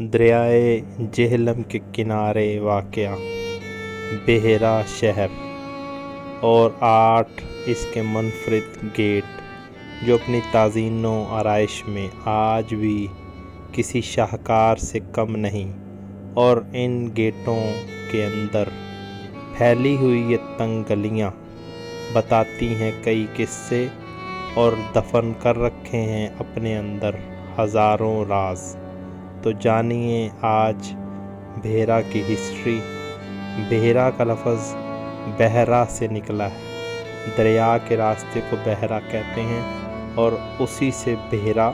دریائے جہلم کے کنارے واقع بحیرہ شہر اور 8 اس کے منفرد گیٹ جو اپنی تزئین و آرائش میں آج بھی کسی شاہکار سے کم نہیں، اور ان گیٹوں کے اندر پھیلی ہوئی یہ تنگ گلیاں بتاتی ہیں کئی قصے اور دفن کر رکھے ہیں اپنے اندر ہزاروں راز۔ تو جانیے آج بحیرہ کی ہسٹری۔ بحیرہ کا لفظ بحرہ سے نکلا ہے، دریا کے راستے کو بحیرہ کہتے ہیں اور اسی سے بحیرہ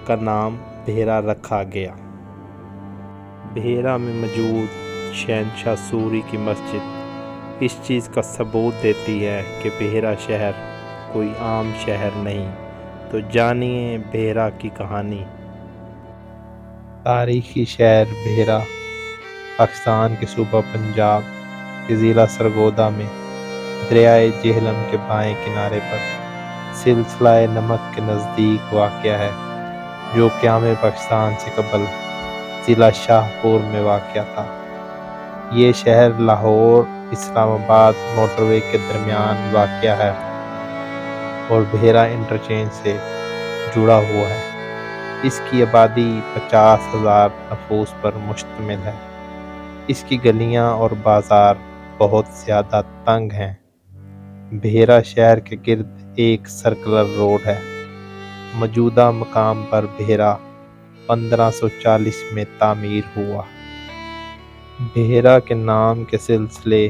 کا نام بحیرہ رکھا گیا۔ بحیرہ میں موجود شہنشاہ سوری کی مسجد اس چیز کا ثبوت دیتی ہے کہ بحیرہ شہر کوئی عام شہر نہیں۔ تو جانیے بحیرہ کی کہانی۔ تاریخی شہر بحیرہ پاکستان کے صوبہ پنجاب کے ضلع سرگودا میں دریائے جہلم کے بائیں کنارے پر سلسلہ نمک کے نزدیک واقع ہے، جو قیام پاکستان سے قبل ضلع شاہپور میں واقع تھا۔ یہ شہر لاہور اسلام آباد موٹر وے کے درمیان واقع ہے اور بحیرہ انٹرچینج سے جڑا ہوا ہے۔ اس کی آبادی 50,000 نفوس پر مشتمل ہے۔ اس کی گلیاں اور بازار بہت زیادہ تنگ ہیں۔ بحیرہ شہر کے گرد ایک سرکلر روڈ ہے۔ موجودہ مقام پر بحیرہ 1540 میں تعمیر ہوا۔ بحیرہ کے نام کے سلسلے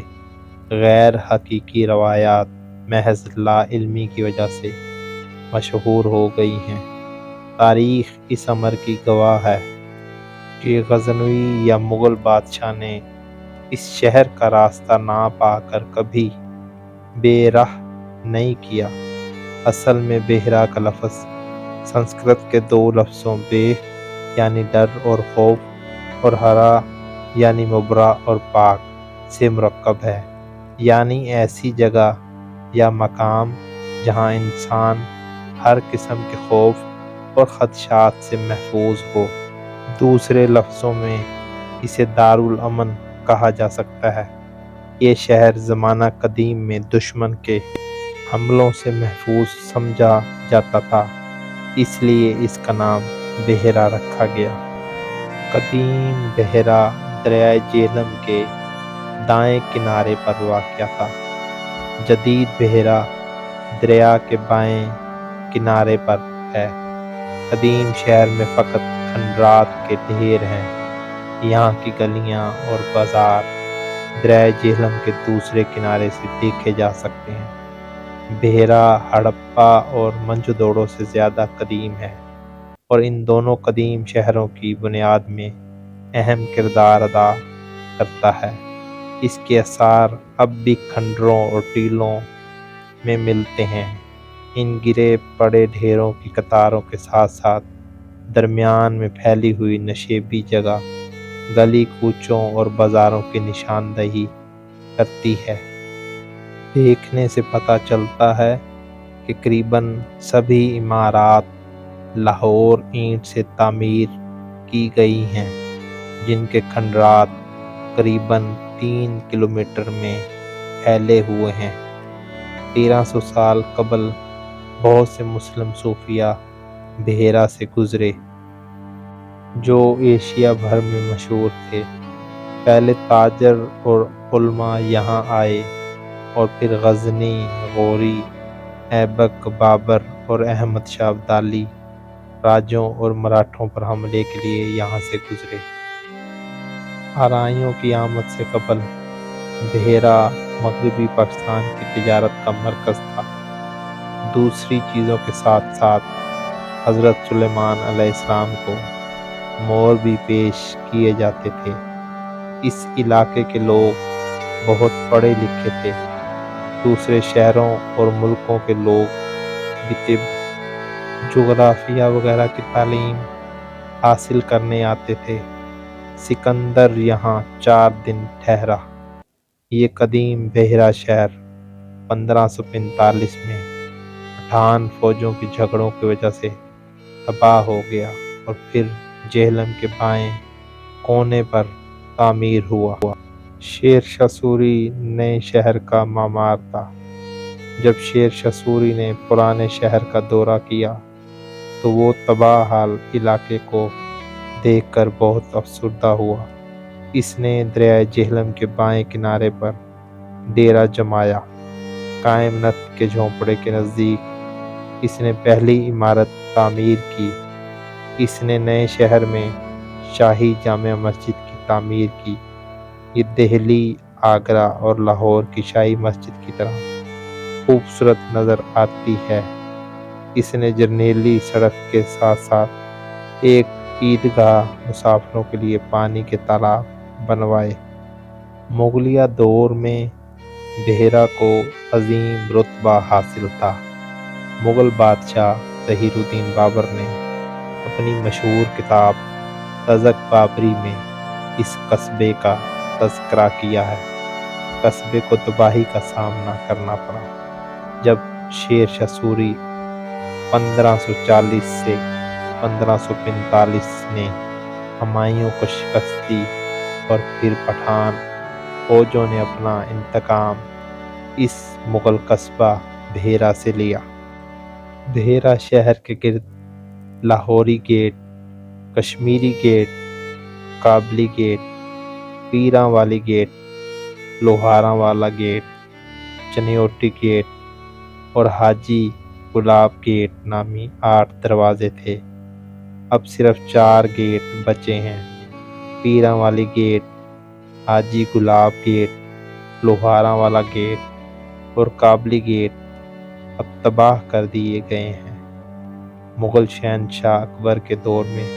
غیر حقیقی روایات محض لا علمی کی وجہ سے مشہور ہو گئی ہیں۔ تاریخ اس امر کی گواہ ہے کہ غزنوی یا مغل بادشاہ نے اس شہر کا راستہ نہ پا کر کبھی بے رہ نہیں کیا۔ اصل میں بحیرہ کا لفظ سنسکرت کے 2 لفظوں بے یعنی ڈر اور خوف اور ہرا یعنی مبرا اور پاک سے مرکب ہے، یعنی ایسی جگہ یا مقام جہاں انسان ہر قسم کے خوف اور خدشات سے محفوظ ہو۔ دوسرے لفظوں میں اسے دارالامن کہا جا سکتا ہے۔ یہ شہر زمانہ قدیم میں دشمن کے حملوں سے محفوظ سمجھا جاتا تھا، اس لیے اس کا نام بحیرہ رکھا گیا۔ قدیم بحیرہ دریائے جہلم کے دائیں کنارے پر واقع تھا۔ جدید بحیرہ دریا کے بائیں کنارے پر ہے۔ قدیم شہر میں فقط کھنڈرات کے ڈھیر ہیں۔ یہاں کی گلیاں اور بازار دریائے جہلم کے دوسرے کنارے سے دیکھے جا سکتے ہیں۔ بحیرہ ہڑپہ اور موہنجودڑو سے زیادہ قدیم ہے اور ان دونوں قدیم شہروں کی بنیاد میں اہم کردار ادا کرتا ہے۔ اس کے آثار اب بھی کھنڈروں اور ٹیلوں میں ملتے ہیں۔ ان گرے پڑے ڈھیروں کی قطاروں کے ساتھ ساتھ درمیان میں پھیلی ہوئی نشیبی جگہ گلی کوچوں اور بازاروں کی نشاندہی کرتی ہے۔ دیکھنے سے پتہ چلتا ہے کہ تقریباً سبھی عمارات لاہور اینٹ سے تعمیر کی گئی ہیں، جن کے کھنڈرات قریباً 3 کلومیٹر میں پھیلے ہوئے ہیں۔ 1300 سال قبل بہت سے مسلم صوفیہ بحیرہ سے گزرے جو ایشیا بھر میں مشہور تھے۔ پہلے تاجر اور علماء یہاں آئے اور پھر غزنی، غوری، ایبک، بابر اور احمد شاہ ابدالی راجوں اور مراٹھوں پر حملے کے لیے یہاں سے گزرے۔ آریوں کی آمد سے قبل بحیرہ مغربی پاکستان کی تجارت کا مرکز تھا۔ دوسری چیزوں کے ساتھ ساتھ حضرت سلیمان علیہ السلام کو مور بھی پیش کیے جاتے تھے۔ اس علاقے کے لوگ بہت پڑھے لکھے تھے۔ دوسرے شہروں اور ملکوں کے لوگ بھی طب، جغرافیہ وغیرہ کی تعلیم حاصل کرنے آتے تھے۔ سکندر یہاں 4 دن ٹھہرا۔ یہ قدیم بحیرہ شہر 1545 میں پٹھان فوجوں کے جھگڑوں کی وجہ سے تباہ ہو گیا اور پھر جہلم کے بائیں کونے پر تعمیر ہوا۔ شیر شاہ سوری نئے شہر کا معمار تھا۔ جب شیر شاہ سوری نے پرانے شہر کا دورہ کیا تو وہ تباہ حال علاقے کو دیکھ کر بہت افسردہ ہوا۔ اس نے دریائے جہلم کے بائیں کنارے پر ڈیرا جمایا۔ قائم نت کے جھونپڑے کے نزدیک اس نے پہلی عمارت تعمیر کی۔ اس نے نئے شہر میں شاہی جامع مسجد کی تعمیر کی۔ یہ دہلی، آگرہ اور لاہور کی شاہی مسجد کی طرح خوبصورت نظر آتی ہے۔ اس نے جرنیلی سڑک کے ساتھ ساتھ ایک عیدگاہ، مسافروں کے لیے پانی کے تالاب بنوائے۔ مغلیہ دور میں بحیرہ کو عظیم رتبہ حاصل تھا۔ مغل بادشاہ ظہیر الدین بابر نے اپنی مشہور کتاب تزک بابری میں اس قصبے کا تذکرہ کیا ہے۔ قصبے کو تباہی کا سامنا کرنا پڑا جب شیر شاہ سوری 1540 سے 1545 نے ہمایوں کو شکست دی اور پھر پٹھان فوجوں نے اپنا انتقام اس مغل قصبہ بحیرہ سے لیا۔ بحیرہ شہر کے گرد لاہوری گیٹ، کشمیری گیٹ، کابلی گیٹ، پیراں والی گیٹ، لوہاراں والا گیٹ، چنیوٹی گیٹ اور حاجی گلاب گیٹ نامی 8 دروازے تھے۔ اب صرف 4 گیٹ بچے ہیں۔ پیراں والی گیٹ، حاجی گلاب گیٹ، لوہاراں والا گیٹ اور کابلی گیٹ اب تباہ کر دیے گئے ہیں۔ مغل شہنشاہ اکبر کے دور میں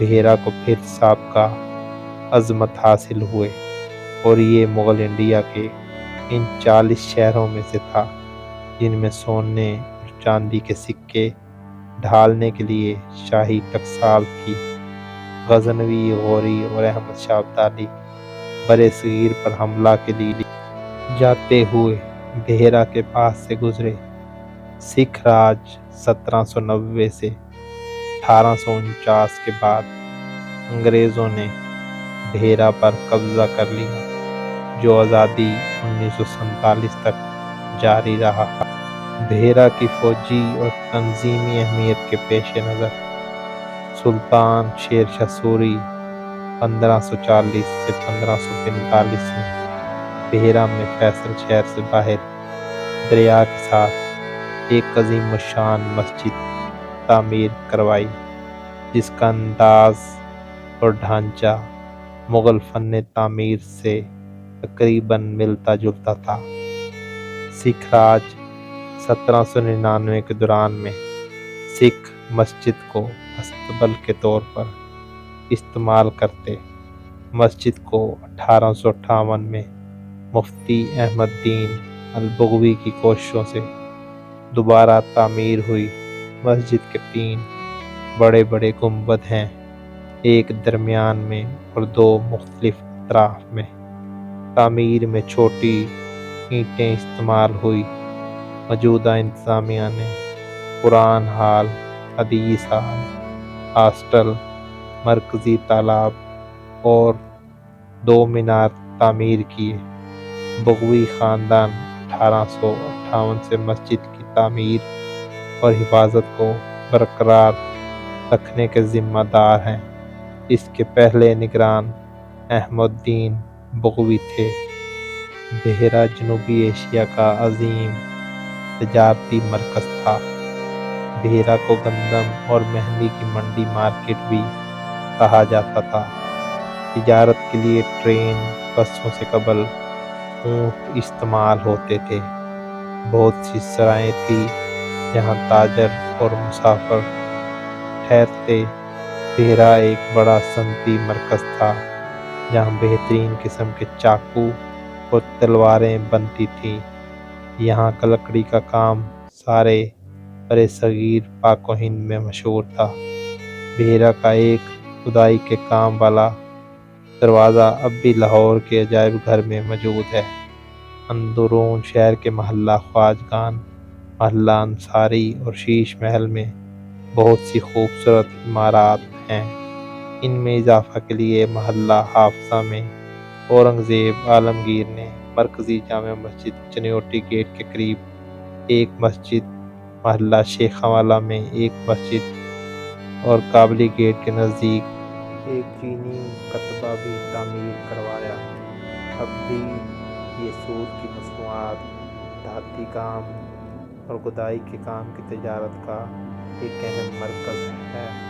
بحیرہ کو پھر سابقہ عظمت حاصل ہوئے اور یہ مغل انڈیا کے ان 40 شہروں میں سے تھا جن میں سونے اور چاندی کے سکے ڈھالنے کے لیے شاہی ٹکسال تھی۔ غزنوی، غوری اور احمد شاہ ابدالی برِ صغیر پر حملہ کے لیے جاتے ہوئے بحیرہ کے پاس سے گزرے۔ سکھ راج 1790 سے 1849 کے بعد انگریزوں نے بحیرہ پر قبضہ کر لیا، جو آزادی 1947 تک جاری رہا۔ بحیرہ کی فوجی اور تنظیمی اہمیت کے پیش نظر سلطان شیر شاہ سوری 1540 سے 1545 میں بحیرہ میں فیصل شہر سے باہر دریا کے ساتھ ایک عظیم الشان مسجد تعمیر کروائی، جس کا انداز اور ڈھانچہ مغل فن تعمیر سے تقریباً ملتا جلتا تھا۔ سکھ راج 1799 کے دوران میں سکھ مسجد کو استقبال کے طور پر استعمال کرتے۔ مسجد کو 1858 میں مفتی احمد دین البغوی کی کوششوں سے دوبارہ تعمیر ہوئی۔ مسجد کے 3 بڑے بڑے گنبد ہیں، ایک درمیان میں اور 2 مختلف اطراف میں۔ تعمیر میں چھوٹی اینٹیں استعمال ہوئی۔ موجودہ انتظامیہ نے قرآن ہال، حدیث ہال، ہاسٹل، مرکزی تالاب اور 2 مینار تعمیر کیے۔ بغوی خاندان 1858 سے مسجد کی تعمیر اور حفاظت کو برقرار رکھنے کے ذمہ دار ہیں۔ اس کے پہلے نگران احمد الدین بغوی تھے۔ بحیرہ جنوبی ایشیا کا عظیم تجارتی مرکز تھا۔ بحیرہ کو گندم اور مہندی کی منڈی مارکیٹ بھی کہا جاتا تھا۔ تجارت کے لیے ٹرین، بسوں سے قبل اونٹ استعمال ہوتے تھے۔ بہت سی سرائیں تھیں جہاں تاجر اور مسافر ٹھہرتے۔ بحیرہ ایک بڑا صنعتی مرکز تھا جہاں بہترین قسم کے چاقو اور تلواریں بنتی تھیں۔ یہاں کا لکڑی کا کام سارے برصغیر پاک و ہند میں مشہور تھا۔ بحیرہ کا ایک کھدائی کے کام والا دروازہ اب بھی لاہور کے عجائب گھر میں موجود ہے۔ اندرون شہر کے محلہ خواجگان، محلہ انصاری اور شیش محل میں بہت سی خوبصورت عمارات ہیں۔ ان میں اضافہ کے لیے محلہ حافظہ میں اورنگزیب عالمگیر نے مرکزی جامع مسجد چنیوٹی گیٹ کے قریب ایک مسجد، محلہ شیخاں والا میں ایک مسجد اور کابلی گیٹ کے نزدیک ایک چینی کتبہ بھی تعمیر کروایا۔ اب بھی یہ سود کی مصنوعات، دھاتی کام اور کھدائی کے کام کی تجارت کا ایک اہم مرکز ہے۔